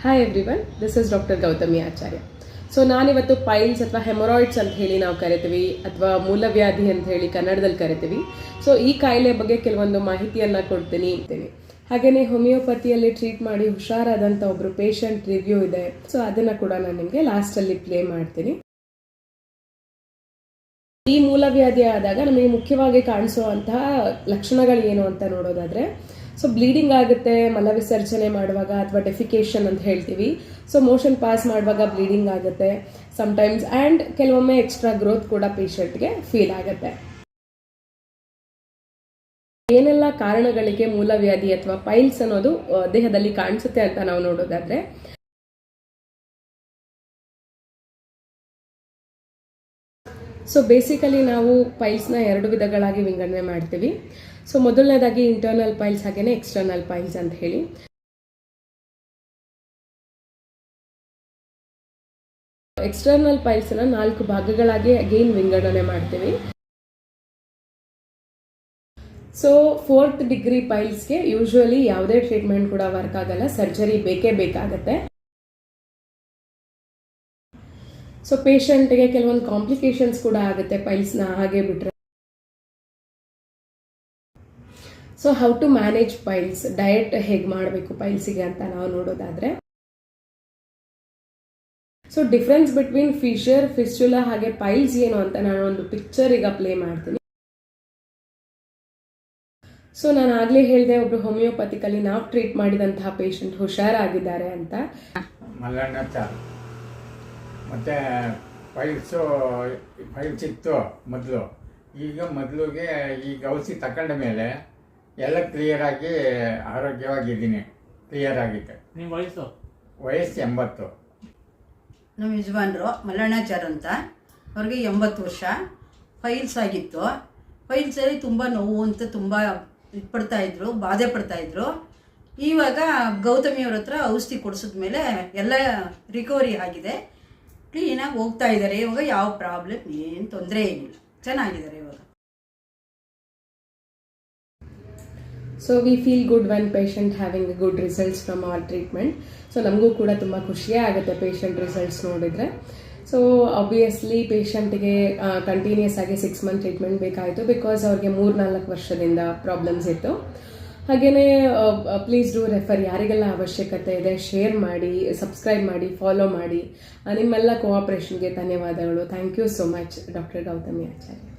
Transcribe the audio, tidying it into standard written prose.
Hi everyone, this is doctor Gautami Acharya. So ನಾನಿವತ್ತು piles ಅಥವಾ haemorrhoids ಅಂತ ಹೇಳಿ ನಾವು ಕರಿತೀವಿ, ಅಥವಾ ಮೂಲವ್ಯಾಧಿ ಅಂತ ಹೇಳಿ ಕನ್ನಡದಲ್ಲಿ ಕರಿತೀವಿ. ಸೊ ಈ ಕಾಯಿಲೆ ಬಗ್ಗೆ ಕೆಲವೊಂದು ಮಾಹಿತಿಯನ್ನು ಕೊಡ್ತೀನಿ. ಹಾಗೆಯೇ ಹೋಮಿಯೋಪತಿಯಲ್ಲಿ ಟ್ರೀಟ್ ಮಾಡಿ ಹುಷಾರಾದಂಥ ಒಬ್ಬರು ಪೇಷಂಟ್ ರಿವ್ಯೂ ಇದೆ. ಸೊ ಅದನ್ನು ಕೂಡ ನಾನು ನಿಮಗೆ ಲಾಸ್ಟಲ್ಲಿ ಪ್ಲೇ ಮಾಡ್ತೀನಿ. ಈ ಮೂಲವ್ಯಾಧಿ ಆದಾಗ ನಮಗೆ ಮುಖ್ಯವಾಗಿ ಕಾಣಿಸುವಂತಹ ಲಕ್ಷಣಗಳು ಏನು ಅಂತ ನೋಡೋದಾದರೆ, ಸೊ ಬ್ಲೀಡಿಂಗ್ ಆಗುತ್ತೆ ಮಲವಿಸರ್ಜನೆ ಮಾಡುವಾಗ, ಅಥವಾ ಡೆಫಿಕೇಶನ್ ಅಂತ ಹೇಳ್ತೀವಿ. ಸೊ ಮೋಷನ್ ಪಾಸ್ ಮಾಡುವಾಗ ಬ್ಲೀಡಿಂಗ್ ಆಗುತ್ತೆ ಸಮ್ಟೈಮ್ಸ್, ಆ್ಯಂಡ್ ಕೆಲವೊಮ್ಮೆ ಎಕ್ಸ್ಟ್ರಾ ಗ್ರೋತ್ ಕೂಡ ಪೇಷಂಟ್ಗೆ ಫೀಲ್ ಆಗುತ್ತೆ. ಏನೆಲ್ಲ ಕಾರಣಗಳಿಗೆ ಮೂಲವ್ಯಾಧಿ ಅಥವಾ ಪೈಲ್ಸ್ ಅನ್ನೋದು ದೇಹದಲ್ಲಿ ಕಾಣಿಸುತ್ತೆ ಅಂತ ನಾವು ನೋಡೋದಾದ್ರೆ, ಸೊ ಬೇಸಿಕಲಿ ನಾವು ಪೈಲ್ಸ್ನ 2 ವಿಧಗಳಾಗಿ ವಿಂಗಡಣೆ ಮಾಡ್ತೀವಿ. ಸೊ ಮೊದಲನೇದಾಗಿ ಇಂಟರ್ನಲ್ ಪೈಲ್ಸ್, ಹಾಗೇನೆ ಎಕ್ಸ್ಟರ್ನಲ್ ಪೈಲ್ಸ್ ಅಂತ ಹೇಳಿ. ಎಕ್ಸ್ಟರ್ನಲ್ ಪೈಲ್ಸ್ನ 4 ಭಾಗಗಳಾಗಿ ಅಗೇನ್ ವಿಂಗಡಣೆ ಮಾಡ್ತೀವಿ. ಸೊ 4th ಡಿಗ್ರಿ ಪೈಲ್ಸ್ಗೆ ಯೂಶುವಲಿ ಯಾವುದೇ ಟ್ರೀಟ್ಮೆಂಟ್ ಕೂಡ ವರ್ಕ್ ಆಗಲ್ಲ, ಸರ್ಜರಿ ಬೇಕೇ ಬೇಕಾಗತ್ತೆ. ಸೊ ಪೇಷಂಟ್ಗೆ ಕೆಲವೊಂದು ಕಾಂಪ್ಲಿಕೇಶನ್ಸ್ ಕೂಡ ಆಗುತ್ತೆ ಪೈಲ್ಸ್ನ ಹಾಗೆ ಬಿಟ್ರೆ. So how to manage piles, diet ಹೇಗೆ ಮಾಡಬೇಕು ಪೈಲ್ಸಿಗೆ ಅಂತ ನಾವು ನೋಡೋದಾದ್ರೆ, so difference between fissure, fistula ಹಾಗೆ ಪೈಲ್ಸ್ ಏನು ಅಂತ ನಾನು ಒಂದು ಪಿಕ್ಚರ್ ಈಗ ಪ್ಲೇ ಮಾಡ್ತೀನಿ. ಸೊ ನಾನು ಆಗ್ಲೇ ಹೇಳಿದೆ, ಒಬ್ರು ಹೋಮಿಯೋಪತಿಕಲ್ಲಿ ನಾವು ಟ್ರೀಟ್ ಮಾಡಿದಂತಹ ಪೇಷಂಟ್ ಹುಷಾರಾಗಿದ್ದಾರೆ ಅಂತ. ಮತ್ತು ಪೈಲ್ಸ್ ಇತ್ತು ಮೊದಲು. ಈಗ ಮೊದಲಿಗೆ ಈಗ ಔಷಧಿ ತಗೊಂಡ ಮೇಲೆ ಎಲ್ಲ ಕ್ಲಿಯರಾಗಿ ಆರೋಗ್ಯವಾಗಿದ್ದೀನಿ, ಕ್ಲಿಯರ್ ಆಗಿತ್ತು. ನಿಮ್ಮ ವಯಸ್ಸು 80. ನಮ್ಮ ಯಜಮಾನರು ಮಲ್ಲಣ್ಣಾಚಾರ್ ಅಂತ, ಅವ್ರಿಗೆ 80 ವರ್ಷ. ಫೈಲ್ಸ್ ಆಗಿತ್ತು. ಫೈಲ್ಸಲ್ಲಿ ತುಂಬ ನೋವು ಅಂತ ತುಂಬ ಪಡ್ತಾಯಿದ್ರು, ಬಾಧೆ ಪಡ್ತಾಯಿದ್ರು. ಇವಾಗ ಗೌತಮಿಯವ್ರ ಹತ್ರ ಔಷಧಿ ಕೊಡಿಸಿದ್ಮೇಲೆ ಎಲ್ಲ ರಿಕವರಿ ಆಗಿದೆ, ಕ್ಲೀನಾಗಿ ಹೋಗ್ತಾ ಇದ್ದಾರೆ. ಇವಾಗ ಯಾವ ಪ್ರಾಬ್ಲಮ್ ಏನು ತೊಂದರೆ ಏನಿಲ್ಲ, ಚೆನ್ನಾಗಿದ್ದಾರೆ ಇವಾಗ. So we feel good when patient having good results from our treatment. So ನಮಗೂ ಕೂಡ ತುಂಬ ಖುಷಿಯೇ ಆಗುತ್ತೆ ಪೇಷಂಟ್ ರಿಸಲ್ಟ್ಸ್ ನೋಡಿದರೆ. ಸೊ ಆಬ್ವಿಯಸ್ಲಿ ಪೇಷಂಟ್ಗೆ ಕಂಟಿನ್ಯೂಸ್ ಆಗಿ 6 ಮಂತ್ ಟ್ರೀಟ್ಮೆಂಟ್ ಬೇಕಾಯಿತು, ಬಿಕಾಸ್ ಅವ್ರಿಗೆ 3-4 ವರ್ಷದಿಂದ ಪ್ರಾಬ್ಲಮ್ಸ್ ಇತ್ತು. ಹಾಗೆಯೇ ಪ್ಲೀಸ್ ಡೂ ರೆಫರ್, ಯಾರಿಗೆಲ್ಲ ಅವಶ್ಯಕತೆ ಇದೆ ಶೇರ್ ಮಾಡಿ, ಸಬ್ಸ್ಕ್ರೈಬ್ ಮಾಡಿ, ಫಾಲೋ ಮಾಡಿ. ನಿಮ್ಮೆಲ್ಲ ಕೋಆಪ್ರೇಷನ್ಗೆ ಧನ್ಯವಾದಗಳು. Thank you so much, doctor Gautami Acharya.